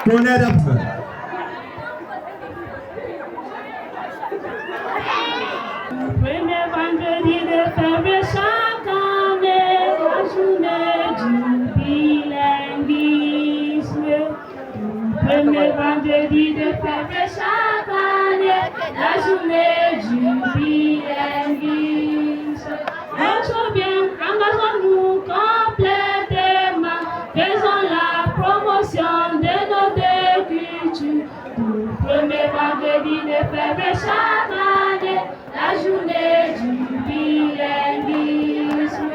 Premier vendredi de février chaque année, la journée du bilinguisme. Premier vendredi de février chaque année, la journée du bilinguisme. Montrons bien, engageons-nous complètement, faisons la promotion de nos deux cultures. Premier vendredi de février chaque année, la journée du bilinguisme.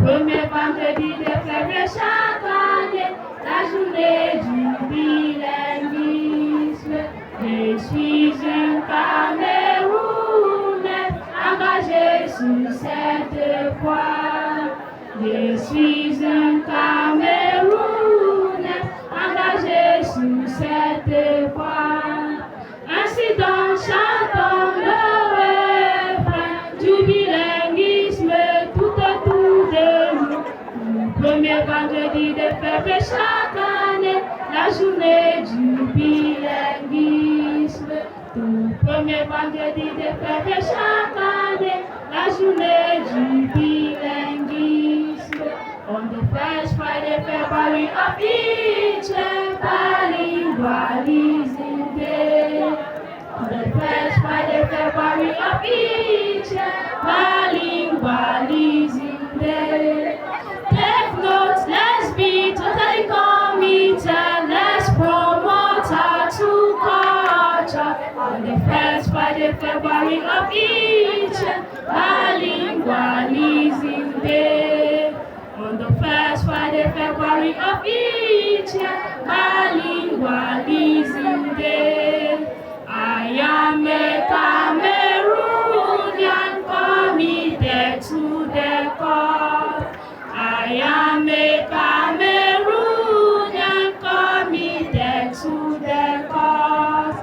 Premier vendredi de février chaque année, la journée du bilinguisme. Je suis un Camerounais engagé sur cette voie. Je suis un Camerounais engagé sur cette voie. Ainsi donc chantons le refrain du bilinguisme tout autour de nous. Premier vendredi de février chaque année, la journée du bilinguisme. Premier vendredi de février chaque année, la journée du bilinguisme. On the first Friday, February of each year, bilingualism day. On the first Friday, February of each year, bilingualism day. Take notes, let's be totally committed, let's promote our true culture. On the first Friday, February of each year, bilingualism day. On the first Friday, February of each year, bilingualism day. I am a Cameroonian committed to the cause. I am a Cameroonian committed to the cause.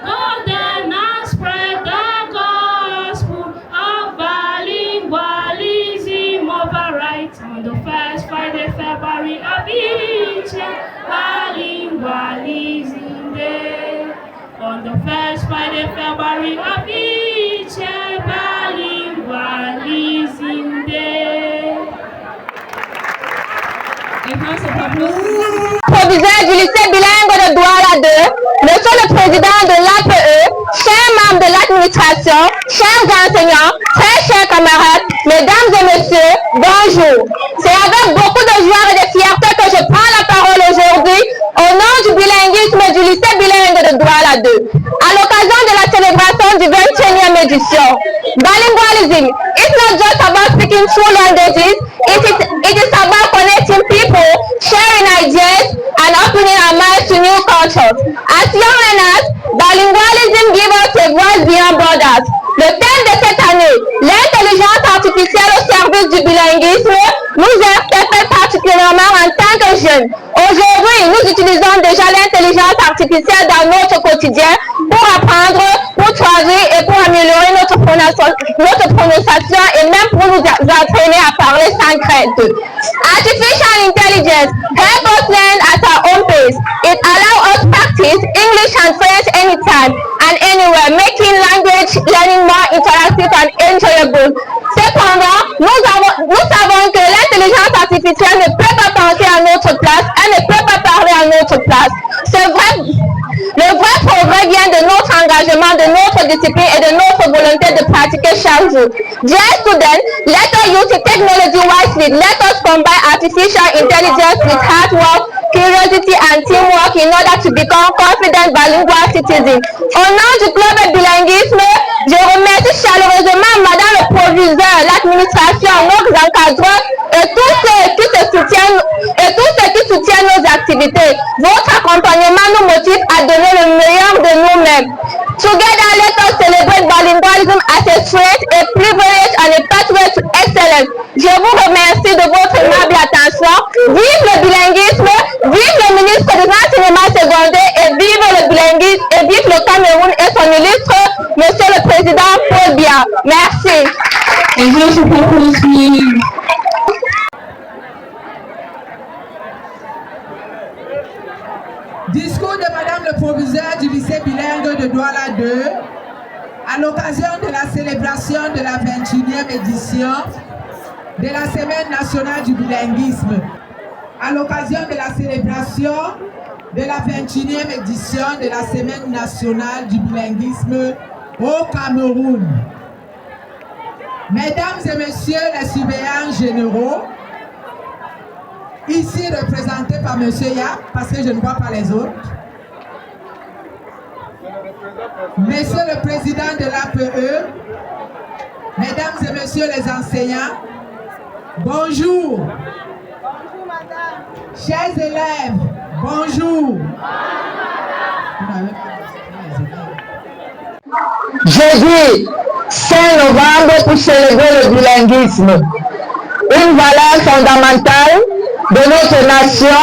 Go then and spread the gospel of bilingualism overright. On the first Friday, February of each year, bilingualism day. On the first Friday, February of each year, bilingualism day. Proviseur du lycée bilingue de Douala 2, monsieur le président de l'APE, chers membres de l'administration, chers enseignants, très chers camarades, mesdames et messieurs, bonjour. C'est avec beaucoup de joie et de fierté que je prends la parole aujourd'hui au nom du bilinguisme du lycée bilingue de Douala 2, à l'occasion de la célébration du 21e édition. Bilingualism is not just about speaking two languages, it is about connecting people, sharing ideas, and opening our minds to new cultures. As young learners, bilingualism gives us a voice beyond borders. Le thème de cette année, l'intelligence artificielle au service du bilinguisme, nous interpelle particulièrement en tant que jeunes. Aujourd'hui, nous utilisons déjà l'intelligence artificielle dans notre quotidien pour apprendre, pour traduire et pour améliorer notre prononciation et même pour nous entraîner à parler sans crainte. Artificial intelligence helps us learn at our own pace. It allows us to practice English and French anytime and anywhere, making language learning more interactive and enjoyable. Cependant, nous savons que l'intelligence artificielle ne peut pas penser à notre place, elle ne peut pas parler à notre place. C'est vrai, le vrai progrès vient de notre engagement, de notre discipline et de notre volonté de pratiquer chaque jour. Dear students, let us use the technology wisely. Let us combine artificial intelligence with hard work, curiosity and teamwork in order to become confident bilingual citizens. Au nom du club de bilinguisme, je remercie chaleureusement Madame le proviseur, l'administration, nos encadreurs et tous ceux qui se soutiennent et tous ceux qui soutient nos activités. Votre accompagnement nous motive à donner le meilleur de nous-mêmes. Together, let us celebrate bilingualism as a strength, a privilege and a pathway to excellence. Je vous remercie de votre aimable attention. Vive le bilinguisme, vive le ministre des enseignements secondaires et vive le bilinguisme et vive le Cameroun et son illustre Monsieur le Président Paul Biya. Merci. Et je propose discours de Madame le proviseur du lycée bilingue de Douala 2 à l'occasion de la célébration de la 21e édition de la Semaine nationale du bilinguisme. À l'occasion de la célébration de la 21e édition de la Semaine nationale du bilinguisme au Cameroun. Mesdames et messieurs les surveillants généraux, ici représenté par M. Yap, parce que je ne vois pas les autres. Monsieur le Président de l'APE, Mesdames et Messieurs les enseignants, bonjour. Bonjour, madame. Chers élèves, bonjour. Jeudi 5 novembre pour célébrer le bilinguisme, une valeur fondamentale de notre nation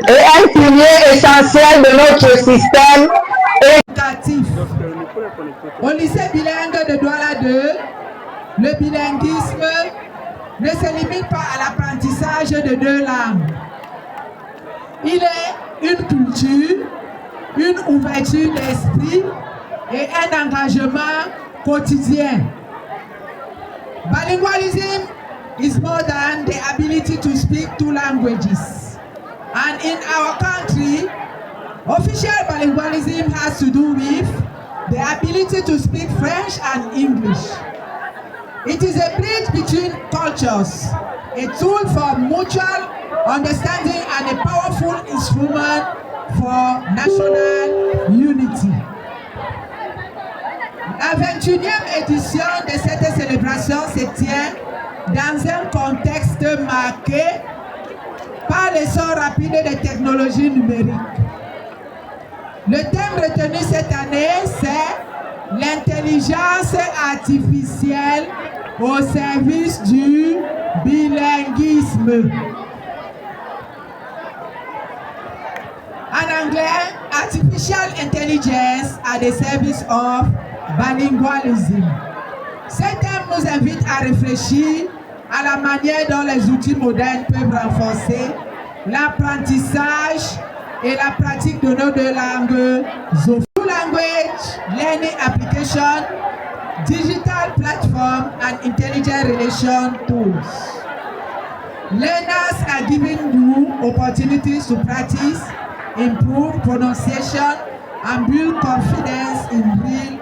et un pilier essentiel de notre système éducatif. Au lycée bilingue de Douala 2, le bilinguisme ne se limite pas à l'apprentissage de 2 langues. Il est une culture, une ouverture d'esprit et un engagement quotidien. Bilingualism is more than the ability to speak 2 languages. And in our country, official bilingualism has to do with the ability to speak French and English. It is a bridge between cultures, a tool for mutual understanding and a powerful instrument for national unity. La 21e édition de cette célébration se tient dans un contexte marqué par l'essor rapide des technologies numériques. Le thème retenu cette année, c'est l'intelligence artificielle au service du bilinguisme. En anglais, Artificial Intelligence at the Service of Bilingualism. Ce thème nous invite à réfléchir à la manière dont les outils modernes peuvent renforcer l'apprentissage et la pratique de nos 2 langues. Full Language Learning Application, Digital Platform and Intelligent Relation Tools. Learners are given new opportunities to practice, improve pronunciation and build confidence in real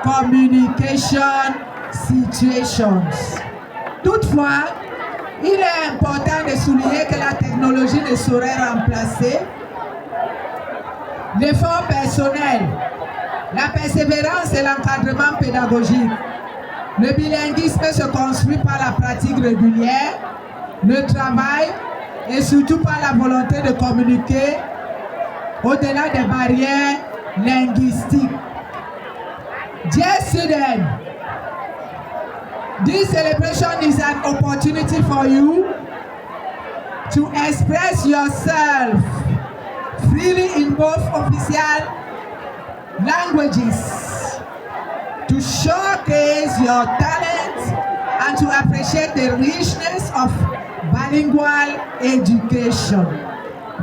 communication situations. Toutefois, il est important de souligner que la technologie ne saurait remplacer l'effort personnel, la persévérance et l'encadrement pédagogique. Le bilinguisme se construit par la pratique régulière, le travail et surtout par la volonté de communiquer au-delà des barrières linguistiques. Dear students, this celebration is an opportunity for you to express yourself freely in both official languages, to showcase your talents and to appreciate the richness of bilingual education.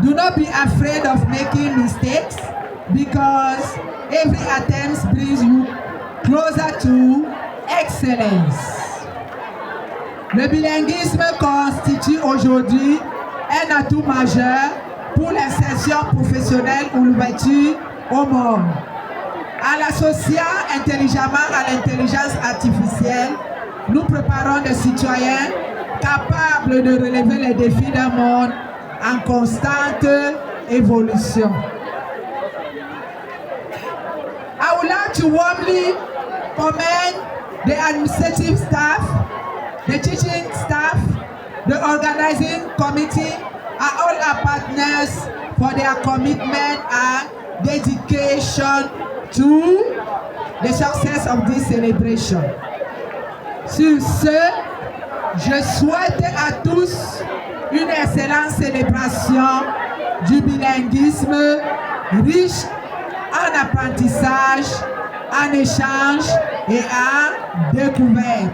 Do not be afraid of making mistakes, because every attempt brings you closer to excellence. Le bilinguisme constitue aujourd'hui un atout majeur pour l'insertion professionnelle ou l'ouverture au monde. En l'associant intelligemment à l'intelligence artificielle, nous préparons des citoyens capables de relever les défis d'un monde en constante évolution. I would like to warmly commend the administrative staff, the teaching staff, the organizing committee, all our partners for their commitment and dedication to the success of this celebration. Sur ce, je souhaite à tous une excellente célébration du bilinguisme riche en apprentissage, en échange et en découverte.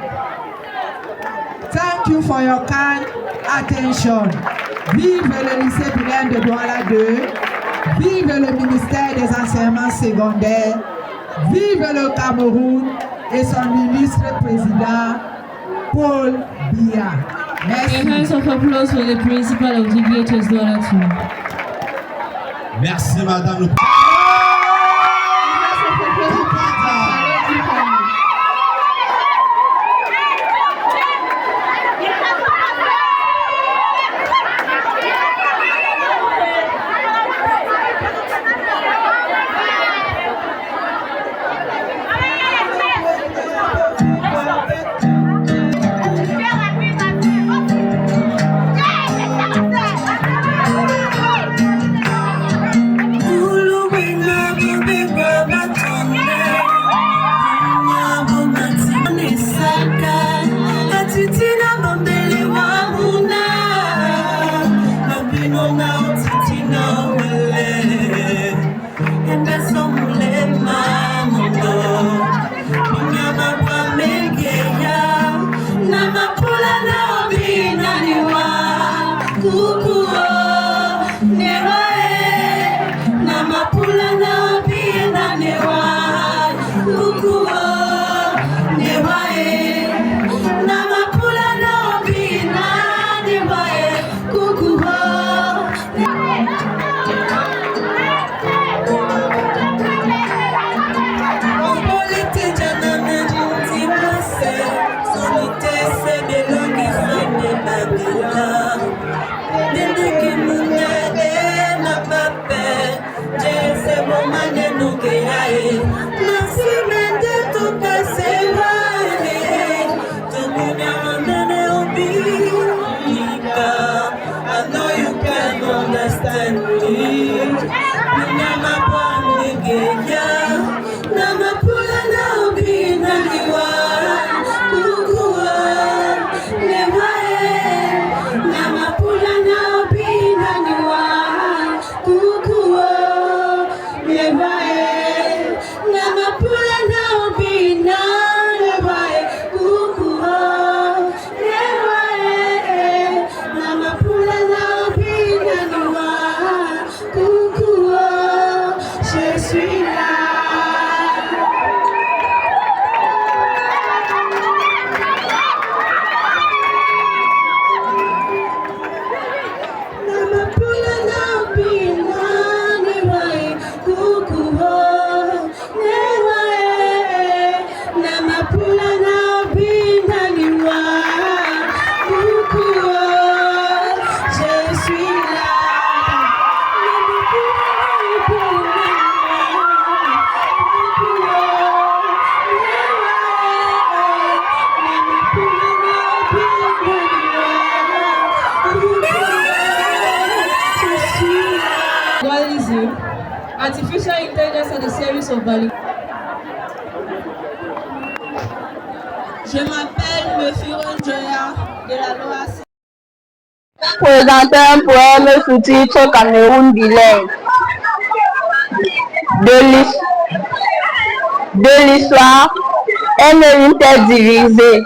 Thank you for your kind attention. Vive le lycée bilingue de Douala 2. Vive le ministère des enseignements secondaires. Vive le Cameroun et son illustre président, Paul Biya. Merci. A round of applause for the principal of GBHS Douala 2. Merci, Madame le Artificial intelligence and a series of values. Je m'appelle Mefiron Joya de la LOAC. Présenter un poème sous titre Cameroun bilingue. De l'histoire, un héritage divisé.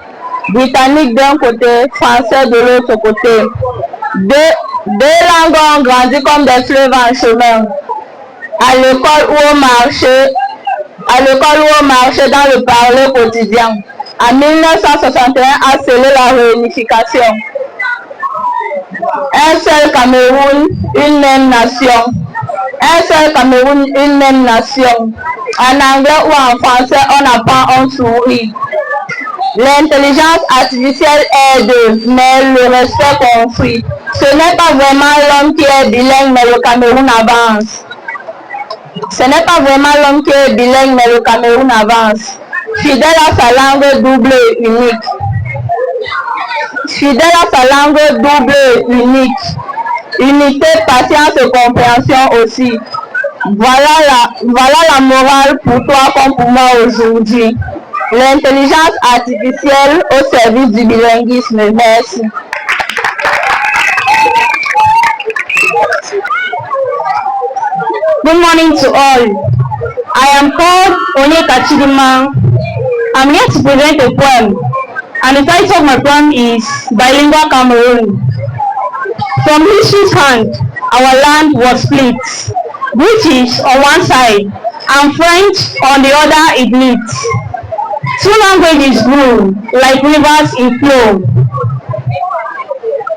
Britannique d'un côté, français de l'autre côté. Deux langues ont grandi comme des fleuves en chemin. À l'école ou au marché dans le parler quotidien. En 1961 a scellé la réunification. Un seul Cameroun, une même nation. Un seul Cameroun, une même nation. En anglais ou en français, on apprend, on sourit. L'intelligence artificielle aide, mais le respect construit. Ce n'est pas vraiment l'homme qui est bilingue, mais le Cameroun avance. Ce n'est pas vraiment l'homme qui est bilingue, mais le Cameroun avance. Fidèle à sa langue double et unique. Fidèle à sa langue double et unique. unité, patience et compréhension aussi. Voilà la morale pour toi comme pour moi aujourd'hui. L'intelligence artificielle au service du bilinguisme. Merci. Good morning to all. I am called Onyeka Chidimma. I'm here to present a poem, and the title of my poem is Bilingual Cameroon. From history's hand, our land was split. British on one side and French on the other it meets. Two languages grew like rivers in flow.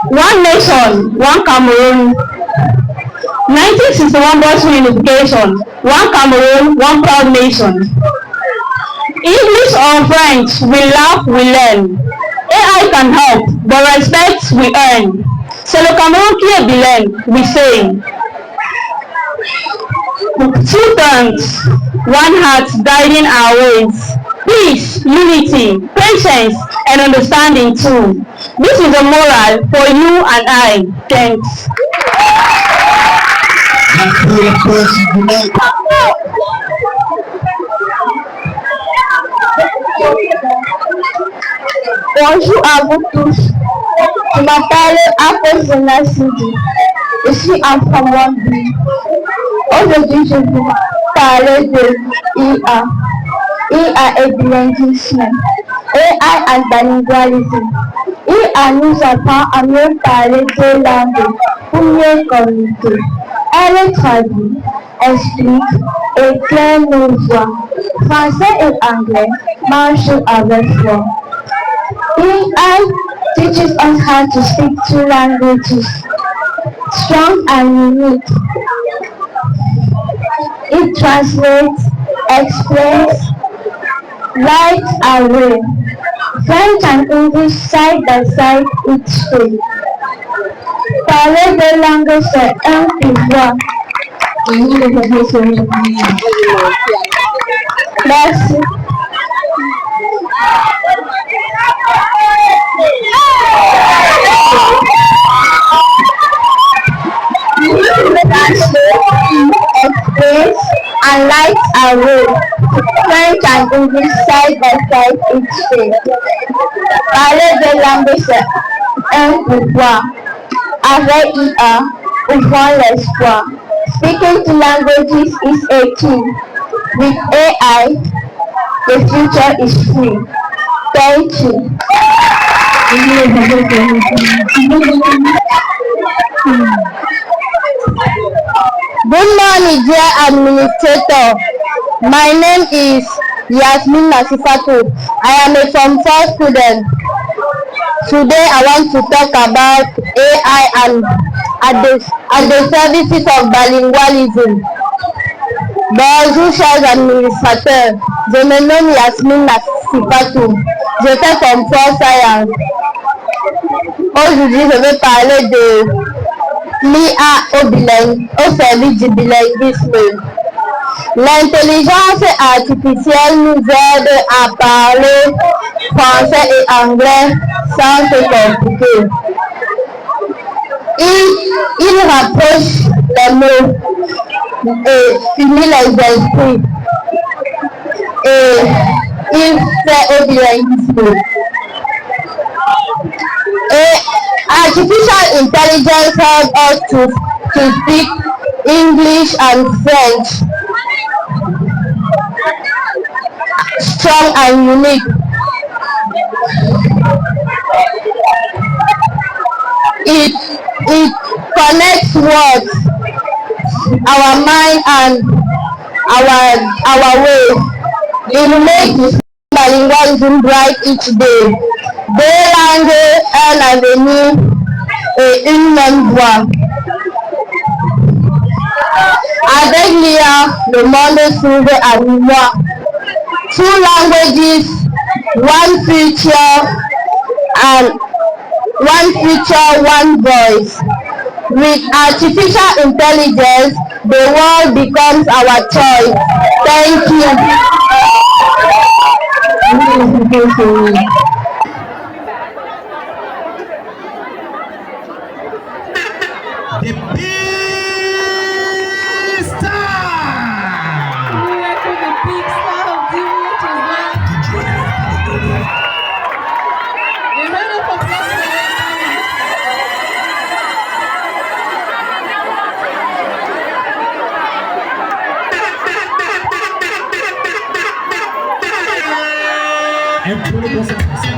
One nation, one Cameroon. 1961 Boston Unification, one Cameroon, one proud nation. English or French, we laugh, we learn. AI can help, but respect we earn. C'est le Cameroun qui est bilingue, we say. Two tongues, one heart guiding our ways. Peace, unity, patience, and understanding too. This is a moral for you and I. Thanks. Bonjour à vous tous. Je m'appelle Afro Sidi. Je suis en Rwandie. Aujourd'hui, je vais vous parler de IA. IA et bilinguisme. AI and bilingualism. IA nous apprend à mieux parler deux langues pour mieux communiquer. Elle traduit, explique, éclaire nos voix. Français et anglais marchent avec foi. AI teaches us how to speak two languages, strong and unique. It translates, explains, writes and reads. French and English side by side each day. Parler deux langues, c'est un pouvoir. Merci. Explains and lights are read. French and English side by side each day. Parler deux langues, c'est un pouvoir. Avec IA, ouvrons l'espoir. Speaking two languages is a key. With AI, the future is free. Thank you. Good morning, dear administrator. My name is Yasmin Nasifatu. I am a Form 4 student. Today I want to talk about AI and at the services of bilingualism. Bonjour chers administrateurs, je me nomme Yasmin Nasifatu. Je fais Form 4 Science. Aujourd'hui je vais parler de l'IA au service du bilinguisme. L'intelligence artificielle nous aide à parler français et anglais sans se compliquer. Il rapproche les mots et unit les esprits. Et il fait au bilinguisme. Et artificial intelligence helps us to speak English and French. Strong and unique. It connects words, our mind and our way. It makes bilingualism bright each day. Deux langues, un avenir et une même voix. Avec l'IA, le monde s'ouvre à moi. Two languages, one future, one voice. With artificial intelligence, the world becomes our choice. Thank you. The Un peu de concentration.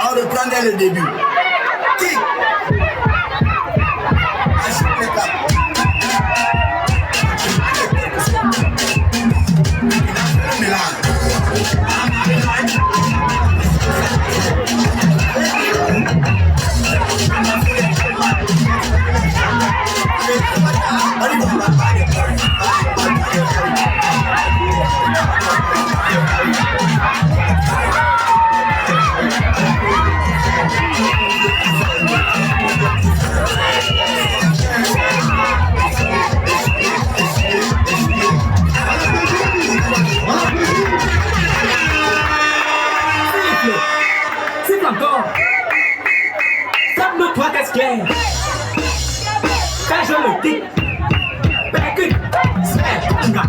On reprend dès le début. Siffle encore. Calme-toi, qu'est-ce qu'il y a? Quand je le dis, Bécune, c'est un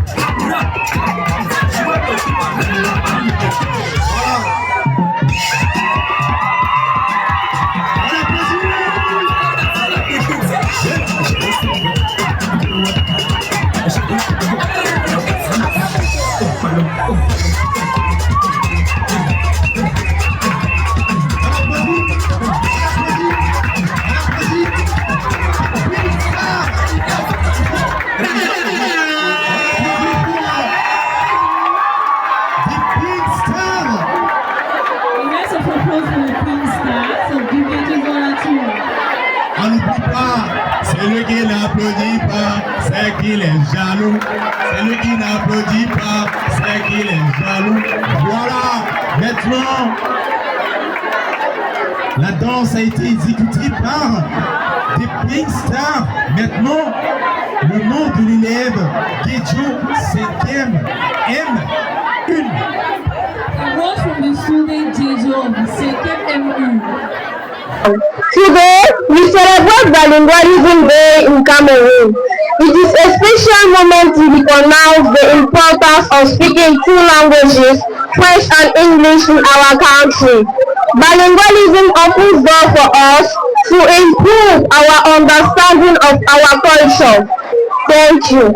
Celui qui n'applaudit pas, c'est qu'il est jaloux. Celui qui n'applaudit pas, c'est qu'il est jaloux. Voilà, maintenant, la danse a été exécutée par des Pink Stars. Maintenant, le nom de l'élève, Gedjo 5e M1. A word from the student Gedjo 5e M1. Today, we celebrate Bilingualism Day in Cameroon. It is a special moment to recognize the importance of speaking two languages, French and English, in our country. Bilingualism opens doors for us to improve our understanding of our culture. Thank you.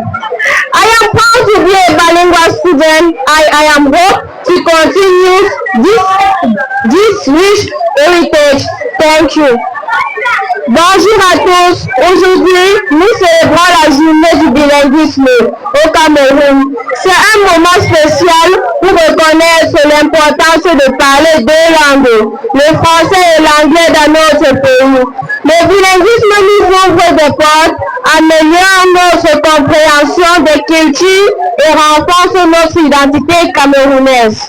I am proud to be a bilingual student. I am hope to continue this rich heritage. Thank you. Bonjour à tous. Aujourd'hui, nous célébrons la journée du bilinguisme au Cameroun. C'est un moment spécial pour reconnaître l'importance de parler deux langues, le français et l'anglais dans notre pays. Le bilinguisme nous ouvre des portes, améliore notre compréhension des cultures et renforce notre identité camerounaise.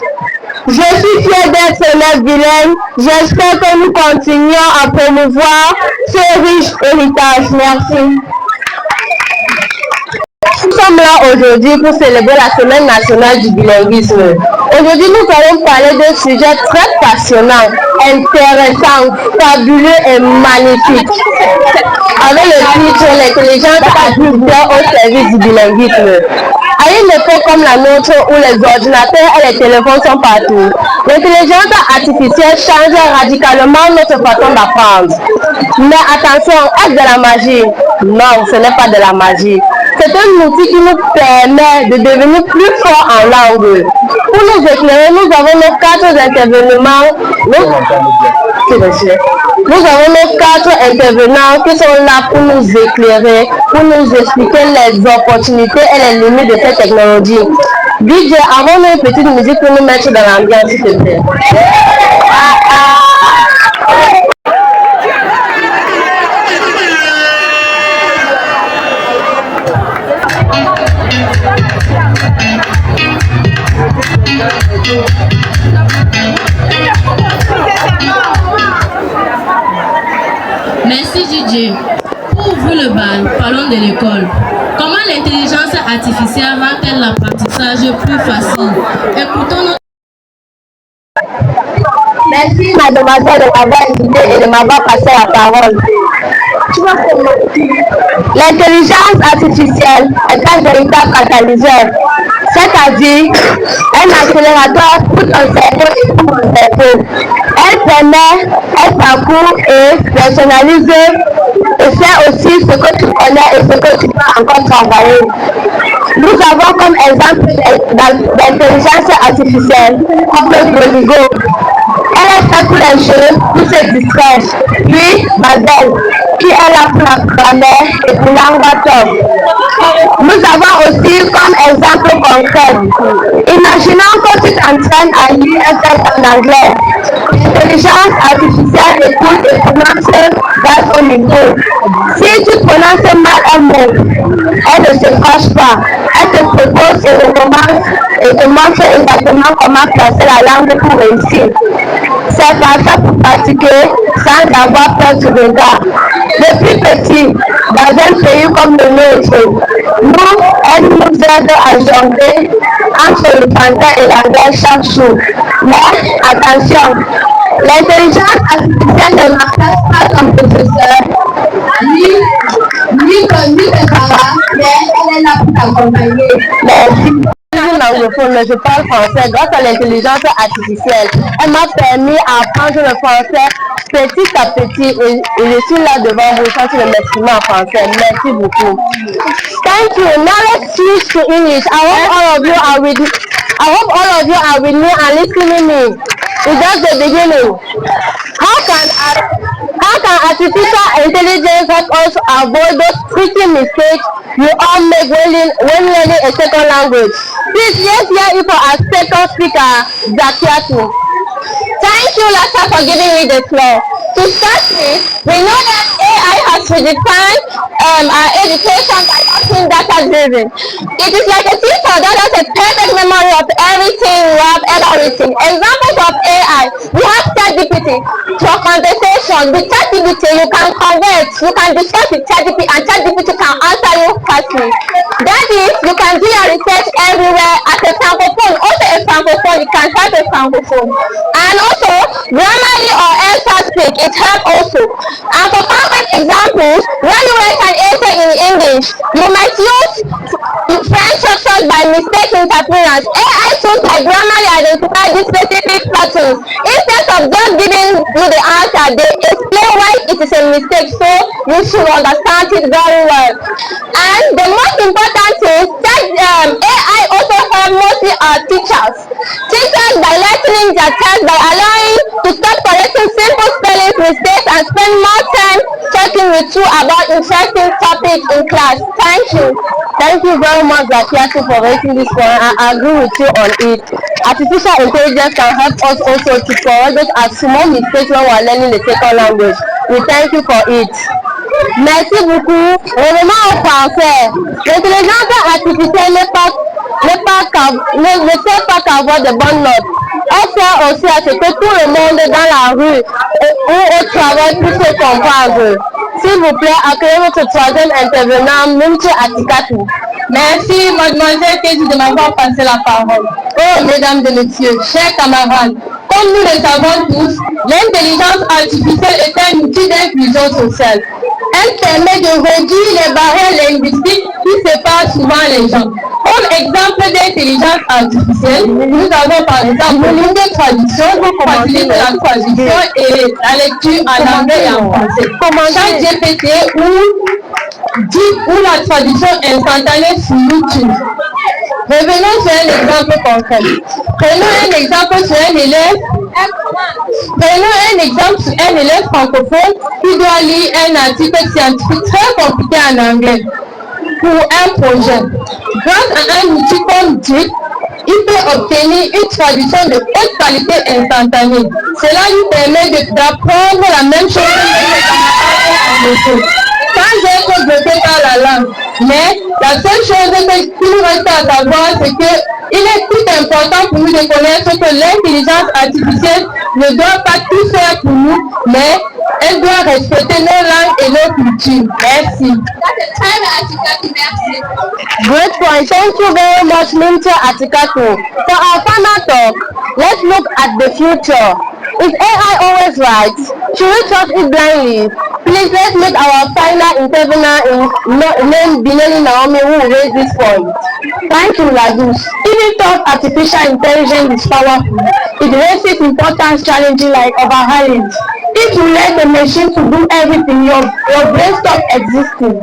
Je suis fière d'être élève bilingue. J'espère que nous continuons à promouvoir ce riche héritage. Merci. Nous sommes là aujourd'hui pour célébrer la Semaine nationale du bilinguisme. Aujourd'hui, nous allons parler d'un sujet très passionnant, intéressant, fabuleux et magnifique. Avec le titre « L'intelligence artificielle au service du bilinguisme ». À une époque comme la nôtre où les ordinateurs et les téléphones sont partout, l'intelligence artificielle change radicalement notre façon d'apprendre. Mais attention, est-ce de la magie? Non, ce n'est pas de la magie. C'est un outil qui nous permet de devenir plus forts en langue. Pour nous éclairer, nous avons nos 4 intervenants. Nous avons nos 4 intervenants qui sont là pour nous éclairer, pour nous expliquer les opportunités et les limites de cette technologie. DJ, avons-nous une petite musique pour nous mettre dans l'ambiance, s'il te plaît? Merci DJ. Pour ouvrir le bal, parlons de l'école. Comment l'intelligence artificielle rend-elle l'apprentissage plus facile? Écoutons notre... Merci mademoiselle de m'avoir invité et de m'avoir passé la parole. L'intelligence artificielle est un véritable catalyseur, c'est-à-dire un accélérateur pour ton cerveau et pour mon cerveau. Elle permet, elle parcourt et personnalise et sait aussi ce que tu connais et ce que tu peux encore travailler. Nous avons comme exemple d'intelligence artificielle comme le Duolingo. Elle est faite pour les jeux, pour se distraire. Puis, Babel, qui est là pour la grammaire et pour l'anglais. Nous avons aussi comme exemple concret. Imaginons que tu t'entraînes à lire un texte en anglais. L'intelligence artificielle écoute et prononce dans son niveau. Si tu prononces mal un mot, elle ne se fâche pas. Elle te propose et te montre exactement comment placer la langue pour réussir. C'est parfait pour pratiquer sans avoir peur du regard. Depuis petit, dans un pays comme le nôtre, elle nous aide à jongler entre le français et l'anglais chaque jour. Mais attention, l'intelligence artificielle ne remplace pas ton professeur, ni tes parents, mais elle est là pour t'accompagner. Merci. Anglophone, mais je parle français grâce à l'intelligence artificielle. Elle m'a permis d'apprendre le français petit à petit et je suis là devant vous quand je m'exprime en français. Merci beaucoup. Thank you. Now let's switch to English. I hope all of you are with me and listening me. It's just the beginning. How can artificial intelligence help us avoid those tricky mistakes you all make when learning a second language? Please, let's hear it for our second speaker, Zakiatu. Thank you, Lassa, for giving me the floor. To start with, we know that AI has redefined our education by being data-driven. It is like a teacher that has a perfect memory of everything we have ever written. Examples of AI, we have ChatGPT. For conversation, with ChatGPT you can converse, you can discuss with ChatGPT and ChatGPT can answer you fastly. That is, you can do your research everywhere as a francophone. Also a francophone, you can type a francophone. And also, Grammarly or Answer Speak, it helps also. And for concrete examples, when you write an essay in English, you might use French structures by mistake interference. AI tools like Grammarly identify these specific patterns. Instead of just giving you the answer, they explain why it is a mistake, so you should understand it very well. And the most important is that AI also helps mostly our teachers. Teachers by lightening their tasks by allowing to stop correcting simple spelling mistakes and spend more time checking with you about interesting topics in class. Thank you. Thank you very much, Zakiatu, for raising this point. I agree with you on it. Artificial intelligence can help us also to correct us as small mistakes when we are learning the second language. We thank you for it. Merci beaucoup. Vraiment en français. L'intelligence artificielle ne sert pas qu'à avoir de bonnes notes. Elle sert aussi à ce que tout le monde dans la rue ou au travail puisse se comprendre. S'il vous plaît, accueillez votre troisième intervenant, Mimche Atikatu. Merci, mademoiselle Kézi, de m'avoir passé la parole. Oh, mesdames et messieurs, chers camarades, comme nous le savons tous, l'intelligence artificielle est un outil d'inclusion sociale. Elle permet de réduire les barrières linguistiques qui séparent souvent les gens. Comme exemple d'intelligence artificielle, nous avons par exemple le ligne de traduction pour faciliter la traduction et la lecture en anglais et en français. ChatGPT ou la traduction instantanée sur YouTube. Revenons sur un exemple concret. Prenons un exemple sur un élève francophone qui doit lire un article scientifique très compliqué en anglais pour un projet. Grâce à un outil comme DeepL, il peut obtenir une traduction de haute qualité instantanée. Cela lui permet d'apprendre la même chose que les camarades sans être bloqué par la langue. Mais la seule chose qu'il nous reste à savoir, c'est qu'il est plus important pour nous de connaître que l'intelligence artificielle ne doit pas tout faire pour nous, mais elle doit respecter nos langues et nos cultures. Merci. Great point. Thank you very much, Mimche Atikatu. For our final talk, let's look at the future. Is AI always right? Should we trust it blindly? Please, let's make our final intervenant named Bineli Naomi who will raise this point. Thank you, Ladus. Even though artificial intelligence is powerful, it raises important challenges like overhauling. If you let the machine to do everything, your brain stops existing.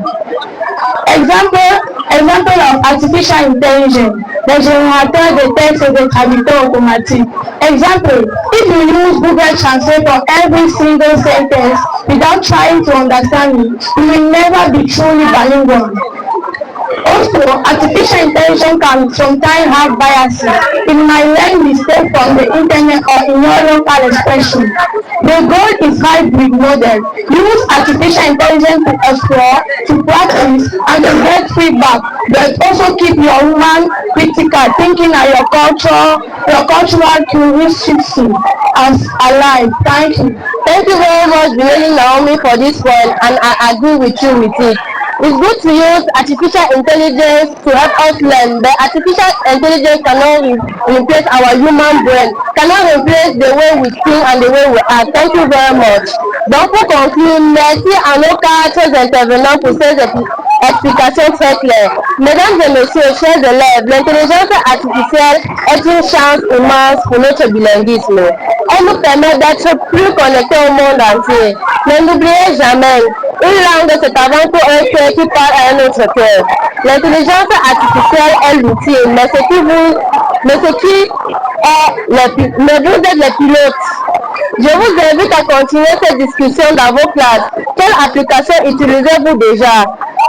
Example of artificial intelligence, le générateur de texte et de traducteur automatique. Example, if you use Google Translate for every single sentence without trying to understand it, you will never be truly bilingual. Also, artificial intelligence can sometimes have biases. It might learn mistakes from the internet or ignore local expression. The goal is hybrid model. Use artificial intelligence to explore, to practice, and to get feedback, but also keep your human critical thinking and your cultural curiosity as alive. Thank you. Thank you very much, Bineli Naomi, for this point, and I agree with you with it. It's good to use artificial intelligence to help us learn, but artificial intelligence cannot replace our human brain, cannot replace the way we think and the way we act. Thank you very much. Donc pour conclure, merci à nos 4 intervenants pour ces explications très claires. Mesdames et messieurs, chers élèves, l'intelligence artificielle est une chance immense pour notre bilinguisme. Elle nous permet d'être plus connectés au monde entier. Mais n'oubliez jamais, une langue c'est avant tout un cœur qui parle à un autre cœur. L'intelligence artificielle est l'outil, mais vous êtes les pilotes. Je vous invite à continuer cette discussion dans vos classes. Quelle application utilisez-vous déjà?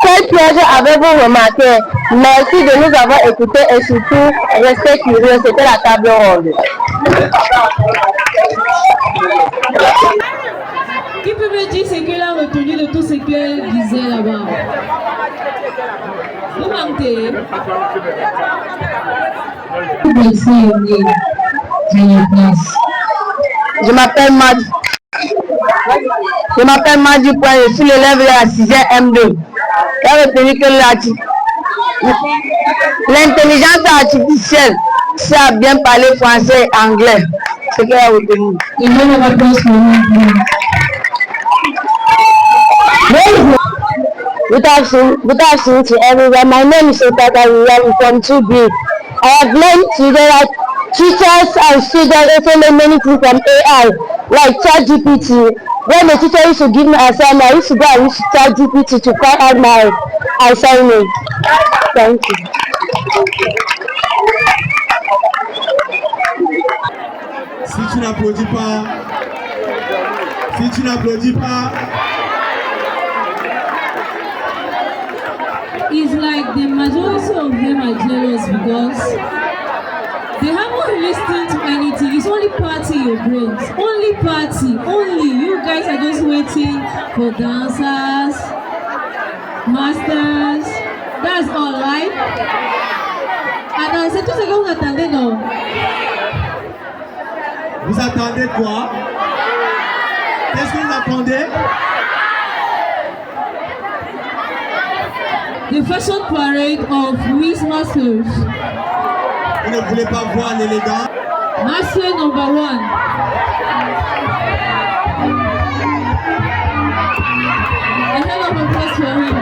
Quel piège avez-vous remarqué? Merci de nous avoir écoutés et surtout, restez curieux. C'était la table ronde. Qui peut me dire ce qu'elle a retenu de tout ce qu'elle disait là-bas? Vous mentez? Je m'appelle Madi Point, je suis l'élève de la 6e M2. J'ai retenu que l'intelligence artificielle sait bien parler français et anglais. C'est ce qu'elle a retenu. Good afternoon to everyone. My name is Otaka William from 2B. I have learned today that teachers and students also learn many things from AI, like ChatGPT. When the teacher used to give me assignment, I used to go and use ChatGPT to find out my assignment. Thank you. Si tu n'applaudis pas, them are jealous because they haven't listened to anything. It's only party in your brains. Only party. Only. You guys are just waiting for dancers, masters. That's all, right? C'est tout ce que vous attendez, non? Vous attendez quoi? Qu'est-ce que vous attendez? The fashion parade of Miss Masters. Vous ne voulez pas voir l'élégance? Master number 1. A hell of a applause for him.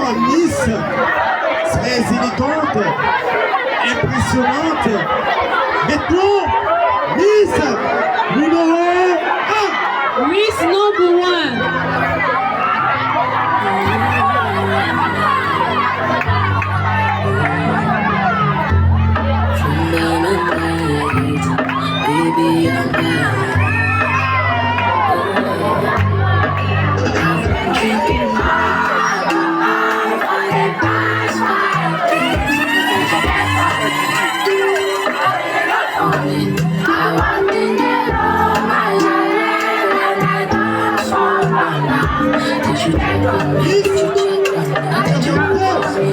notre Miss, très élégante, impressionnante. Maintenant, Miss numéro 1. Miss number 1. Baby, I'm bad. Keeping my mind for the past 5 days. I want to get all my life and I dance for my life. Did you check on me? Did you check on me? Did you call me?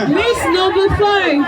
Miss number 5.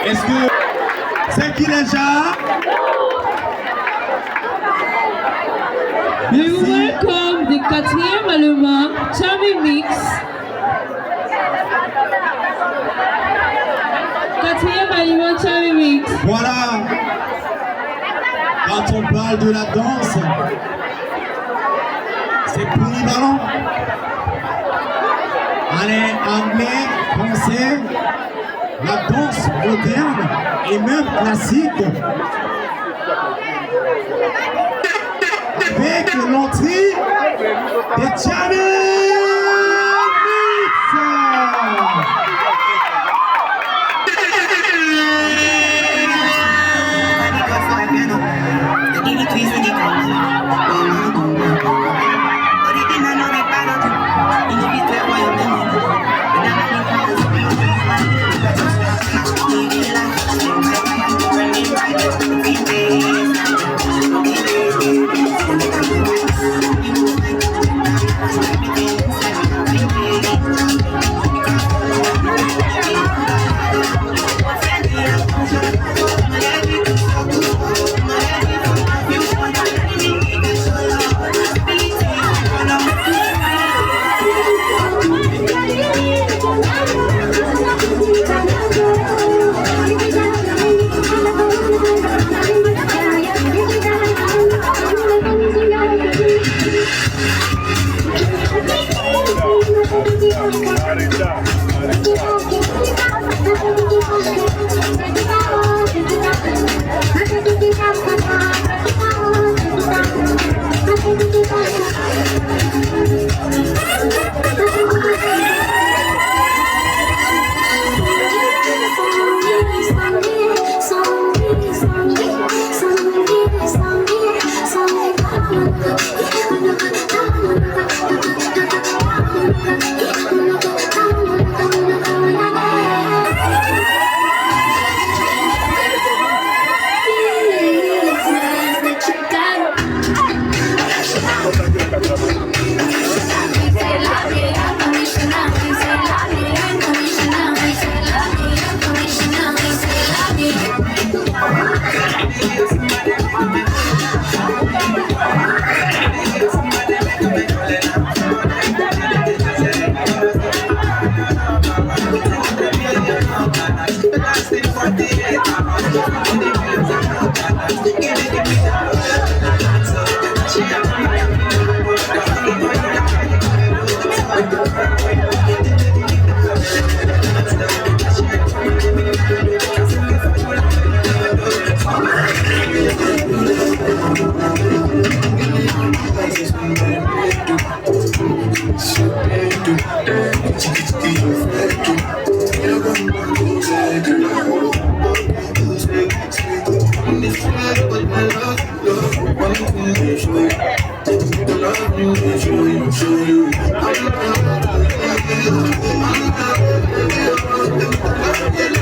Est-ce que c'est qui déjà? Quatrième allemand, Tommy Mix. Quatrième aliment, Tommy Mix. Voilà. Quand on parle de la danse, c'est polyvalent. Allez, anglais, français, la danse moderne et même classique. Avec l'entrée de Tommy I'm